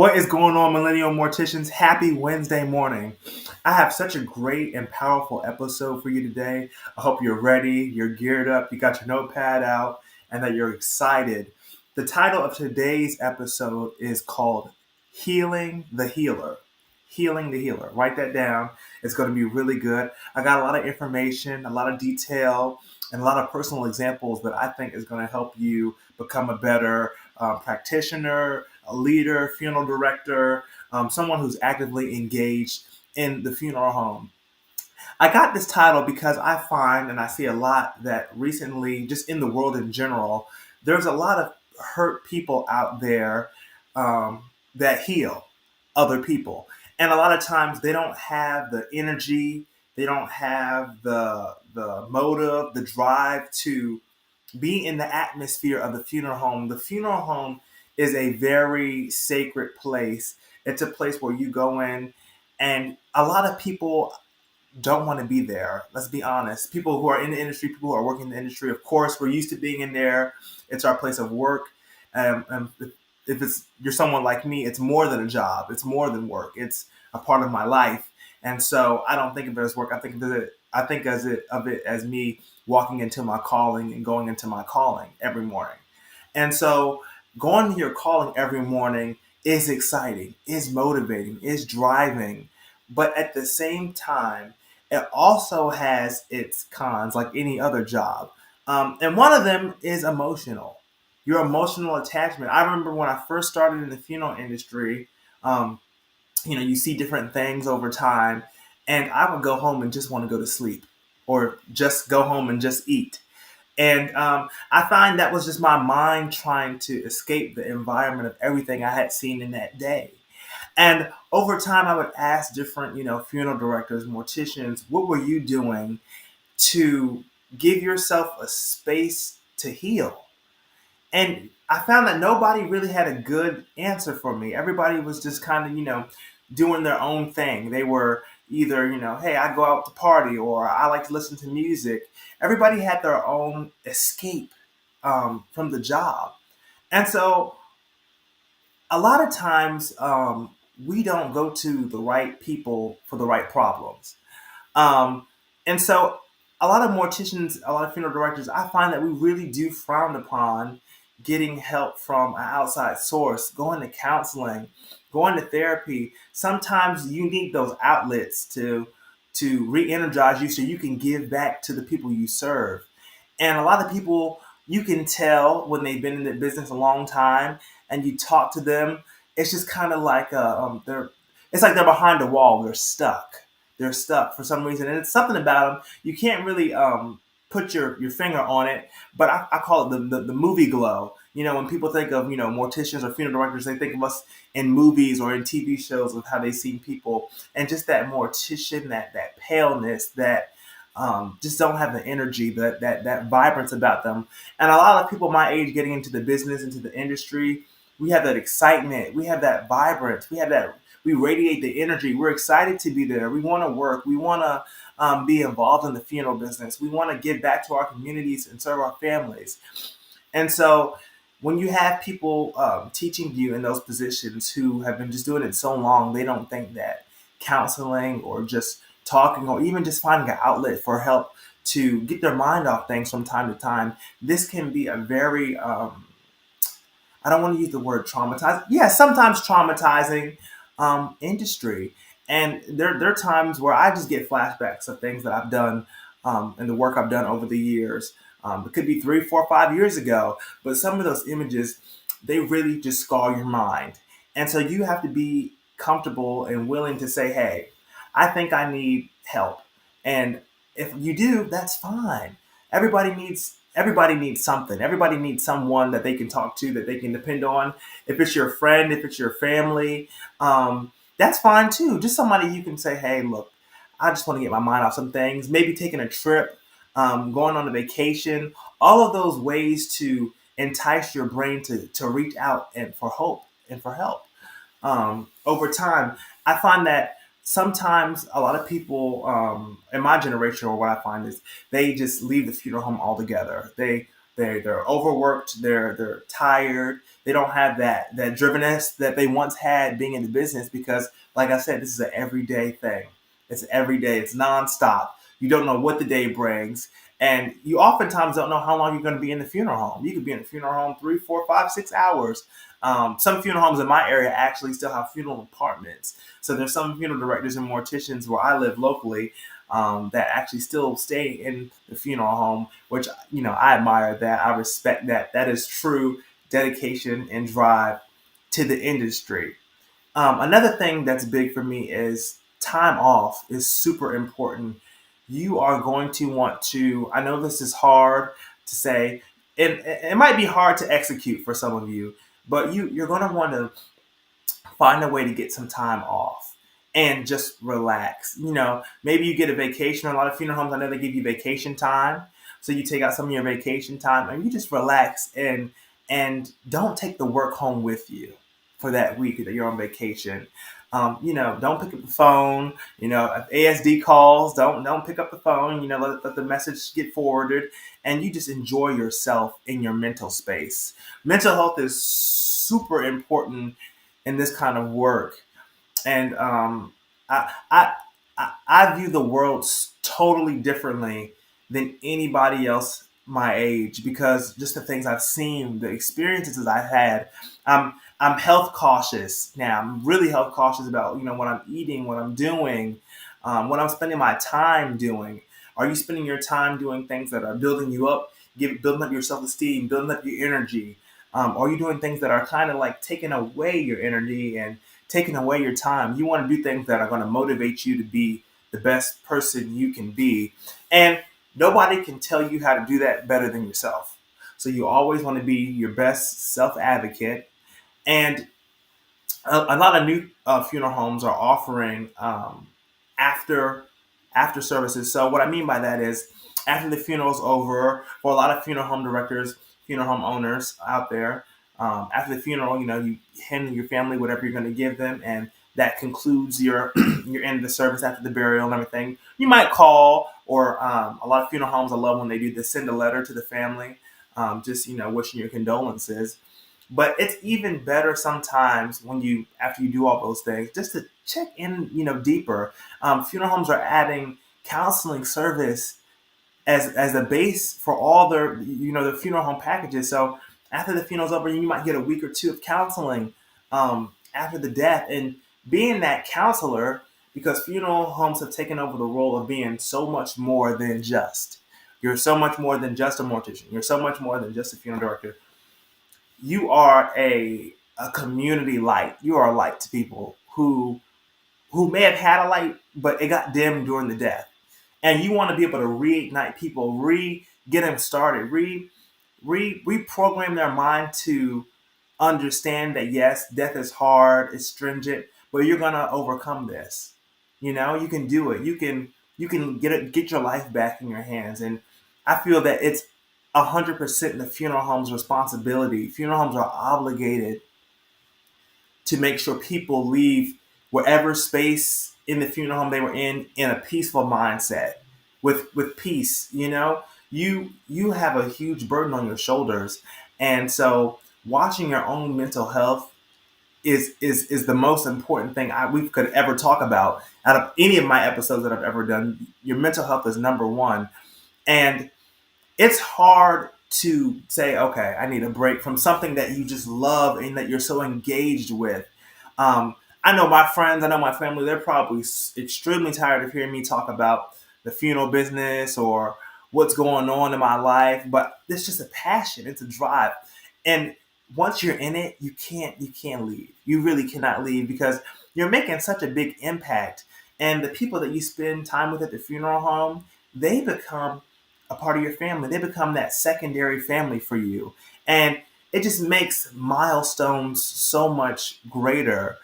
What is going on, Millennial Morticians? Happy Wednesday morning. I have such a great and powerful episode for you today. I hope you're ready, you're geared up, you got your notepad out, and that you're excited. The title of today's episode is called Healing the Healer. Healing the Healer. Write that down. It's going to be really good. I got a lot of information, a lot of detail, and a lot of personal examples that I think is going to help you become a better practitioner, a leader, funeral director, someone who's actively engaged in the funeral home. I got this title because I find and I see a lot that recently, just in the world in general, there's a lot of hurt people out there that heal other people. And a lot of times they don't have the energy, they don't have the motive, the drive to be in the atmosphere of the funeral home. The funeral home is a very sacred place. It's a place where you go in, and a lot of people don't want to be there. Let's be honest. People who are in the industry, people who are working in the industry, of course, we're used to being in there. It's our place of work. If you're someone like me, it's more than a job. It's more than work. It's a part of my life. And so I don't think of it as work. I think of it as me walking into my calling and going into my calling every morning. And so going to your calling every morning is exciting, is motivating, is driving. But at the same time, it also has its cons like any other job. And one of them is emotional. Your emotional attachment. I remember when I first started in the funeral industry, um, you see different things over time, and I would go home and just want to go to sleep or just go home and just eat. And I find that was just my mind trying to escape the environment of everything I had seen in that day. And over time, I would ask different, funeral directors, morticians, what were you doing to give yourself a space to heal? And I found that nobody really had a good answer for me. Everybody was just kind of, doing their own thing. They were either, hey, I go out to party or I like to listen to music. Everybody had their own escape from the job. And so a lot of times we don't go to the right people for the right problems. Um, and so a lot of morticians, a lot of funeral directors, I find that we really do frown upon getting help from an outside source, going to counseling, going to therapy. Sometimes you need those outlets to re-energize you so you can give back to the people you serve. And a lot of people, you can tell when they've been in the business a long time, and you talk to them, it's just kind of like it's like they're behind a wall. They're stuck. They're stuck for some reason, and it's something about them. You can't really put your finger on it, but I call it the movie glow. When people think of morticians or funeral directors, they think of us in movies or in TV shows of how they see people, and just that mortician, that paleness, that just don't have the energy, that vibrance about them. And a lot of people my age getting into the business, into the industry, we have that excitement, we have that vibrance, we radiate the energy. We're excited to be there. We want to work. We want to be involved in the funeral business. We want to give back to our communities and serve our families. And so when you have people teaching you in those positions who have been just doing it so long, they don't think that counseling or just talking or even just finding an outlet for help to get their mind off things from time to time, this can be a very, I don't want to use the word traumatized. Yeah, sometimes traumatizing industry. And there are times where I just get flashbacks of things that I've done and the work I've done over the years. It could be 3, 4, 5 years ago, but some of those images, they really just scar your mind. And so you have to be comfortable and willing to say, hey, I think I need help. And if you do, that's fine. Everybody needs something. Everybody needs someone that they can talk to, that they can depend on. If it's your friend, if it's your family, that's fine too. Just somebody you can say, hey, look, I just want to get my mind off some things. Maybe taking a trip, going on a vacation, all of those ways to entice your brain to reach out and for hope and for help. Over time, I find that sometimes a lot of people in my generation, or what I find is they just leave the funeral home altogether. They They're overworked. They're tired. They don't have that drivenness that they once had being in the business because, like I said, this is an everyday thing. It's every day. It's nonstop. You don't know what the day brings, and you oftentimes don't know how long you're going to be in the funeral home. You could be in the funeral home 3, 4, 5, 6 hours. Some funeral homes in my area actually still have funeral apartments. So there's some funeral directors and morticians where I live locally that actually still stay in the funeral home, which I admire that. I respect that. That is true dedication and drive to the industry. Another thing that's big for me is time off is super important. You are going to want to, I know this is hard to say, it might be hard to execute for some of you, but you're going to want to find a way to get some time off and just relax. Maybe you get a vacation. A lot of funeral homes, I know they give you vacation time. So you take out some of your vacation time and you just relax and don't take the work home with you for that week that you're on vacation. Don't pick up the phone. If ASD calls, don't pick up the phone. Let the message get forwarded, and you just enjoy yourself in your mental space. Mental health is super important in this kind of work, and I, I I view the world totally differently than anybody else my age because just the things I've seen, the experiences I've had. I'm health cautious now. I'm really health cautious about what I'm eating, what I'm doing, what I'm spending my time doing. Are you spending your time doing things that are building you up, building up your self-esteem, building up your energy? Are you doing things that are kind of like taking away your energy and taking away your time? You want to do things that are going to motivate you to be the best person you can be. And nobody can tell you how to do that better than yourself. So you always want to be your best self-advocate. And a lot of new funeral homes are offering after after services. So what I mean by that is after the funeral's over, for a lot of funeral home directors, funeral home owners out there, after the funeral, you hand your family whatever you're going to give them, and that concludes your your end of the service after the burial and everything. You might call, or a lot of funeral homes I love when they do this, send a letter to the family, just wishing your condolences. But it's even better sometimes when after you do all those things, just to check in, deeper. Funeral homes are adding counseling service as a base for all their, the funeral home packages. So after the funeral's over, you might get a week or two of counseling after the death, and being that counselor, because funeral homes have taken over the role of being so much more than just. You're so much more than just a mortician. You're so much more than just a funeral director. You are a community light. You are a light to people who may have had a light, but it got dimmed during the death. And you want to be able to reignite people, get them started, reprogram their mind to understand that yes, death is hard, it's stringent, but you're gonna overcome this. You can do it. You can get your life back in your hands. And I feel that it's 100% the funeral home's responsibility. Funeral homes are obligated to make sure people leave wherever space in the funeral home they were in a peaceful mindset, with peace. You have a huge burden on your shoulders, and so watching your own mental health is the most important thing we could ever talk about out of any of my episodes that I've ever done. Your mental health is number one, and it's hard to say, okay, I need a break from something that you just love and that you're so engaged with. I know my friends, I know my family, they're probably extremely tired of hearing me talk about the funeral business or what's going on in my life, but it's just a passion, it's a drive. And once you're in it, you can't leave. You really cannot leave because you're making such a big impact. And the people that you spend time with at the funeral home, they become a part of your family. They become that secondary family for you. And it just makes milestones so much greater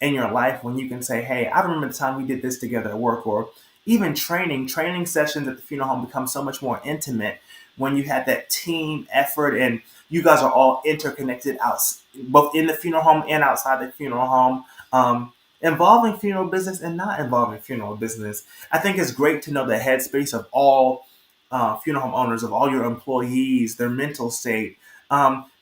in your life when you can say, hey, I remember the time we did this together at work, or even training sessions at the funeral home become so much more intimate when you had that team effort and you guys are all interconnected out, both in the funeral home and outside the funeral home, involving funeral business and not involving funeral business. I think it's great to know the headspace of all funeral home owners, of all your employees, their mental state.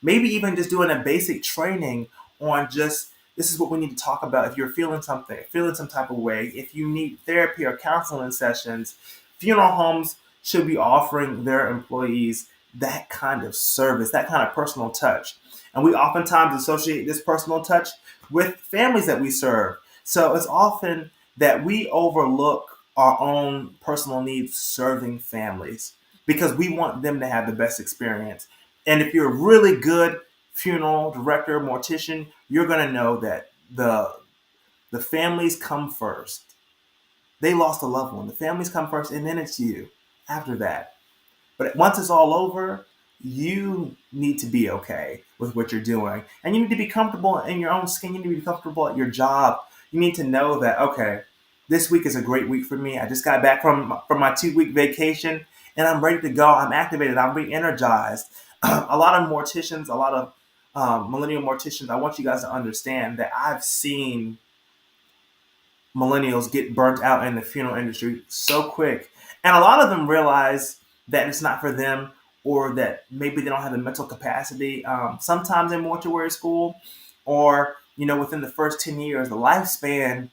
Maybe even just doing a basic training on just this is what we need to talk about if you're feeling something, feeling some type of way. If you need therapy or counseling sessions, funeral homes should be offering their employees that kind of service, that kind of personal touch. And we oftentimes associate this personal touch with families that we serve. So it's often that we overlook our own personal needs serving families because we want them to have the best experience. And if you're a really good funeral director, mortician, you're going to know that the families come first. They lost a loved one. The families come first, and then it's you after that. But once it's all over, you need to be okay with what you're doing. And you need to be comfortable in your own skin. You need to be comfortable at your job. You need to know that, okay, this week is a great week for me. I just got back from my 2-week vacation and I'm ready to go. I'm activated. I'm re-energized. A lot of morticians, a lot of millennial morticians, I want you guys to understand that I've seen millennials get burnt out in the funeral industry so quick. And a lot of them realize that it's not for them or that maybe they don't have the mental capacity. Sometimes in mortuary school or, within the first 10 years, the lifespan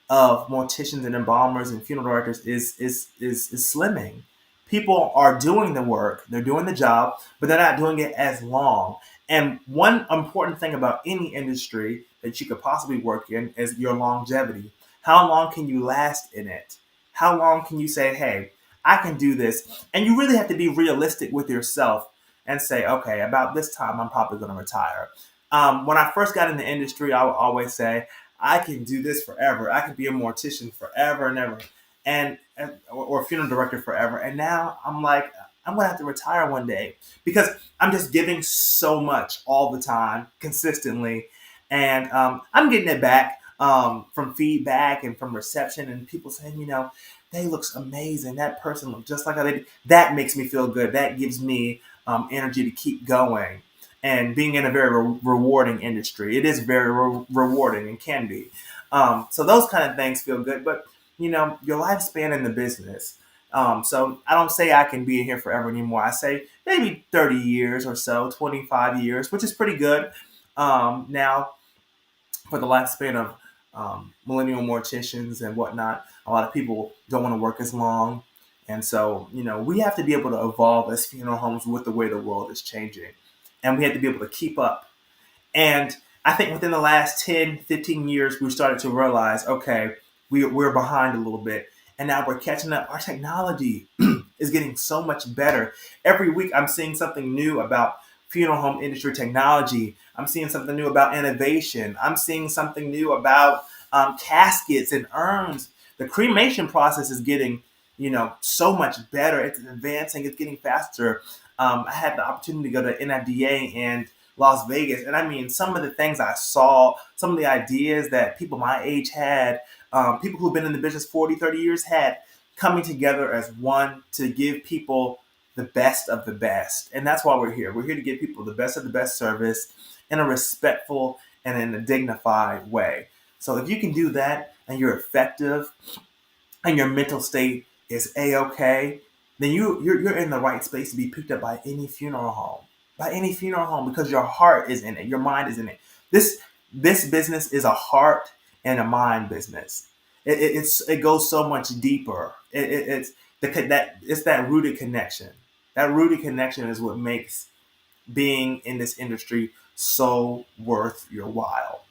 of morticians and embalmers and funeral directors is slimming. People are doing the work, they're doing the job, but they're not doing it as long. And one important thing about any industry that you could possibly work in is your longevity. How long can you last in it? How long can you say, hey, I can do this? And you really have to be realistic with yourself and say, okay, about this time, I'm probably going to retire. When I first got in the industry, I would always say, I can do this forever. I could be a mortician forever and ever, or a funeral director forever. And now I'm like, I'm gonna have to retire one day because I'm just giving so much all the time, consistently, and I'm getting it back from feedback and from reception and people saying, they looks amazing. That person looked just like how they did. That makes me feel good. That gives me energy to keep going. And being in a very rewarding industry, it is very rewarding and can be. So those kind of things feel good. But your lifespan in the business. So I don't say I can be in here forever anymore. I say maybe 30 years or so, 25 years, which is pretty good. Now, for the lifespan of millennial morticians and whatnot, a lot of people don't want to work as long. And so, we have to be able to evolve as funeral homes with the way the world is changing. And we have to be able to keep up. And I think within the last 10, 15 years, we started to realize, okay, we're behind a little bit. And now we're catching up. Our technology is getting so much better. Every week, I'm seeing something new about funeral home industry technology. I'm seeing something new about innovation. I'm seeing something new about caskets and urns. The cremation process is getting, so much better. It's advancing. It's getting faster. I had the opportunity to go to NFDA in Las Vegas. And I mean, some of the things I saw, some of the ideas that people my age had, people who've been in the business 40, 30 years had coming together as one to give people the best of the best. And that's why we're here. We're here to give people the best of the best service in a respectful and in a dignified way. So if you can do that and you're effective and your mental state is A-okay, then you're in the right space to be picked up by any funeral home, because your heart is in it, your mind is in it. This business is a heart and a mind business. It goes so much deeper. It's that rooted connection. That rooted connection is what makes being in this industry so worth your while.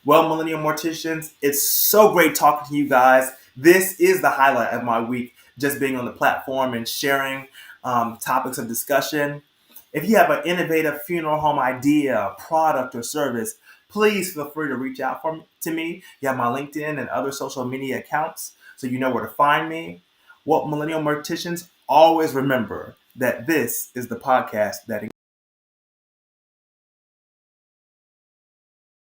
Well, Millennial Morticians, it's so great talking to you guys. This is the highlight of my week, just being on the platform and sharing topics of discussion. If you have an innovative funeral home idea, product, or service, please feel free to reach out to me. You have my LinkedIn and other social media accounts, so you know where to find me. Well, Millennial Morticians, always remember that this is the podcast that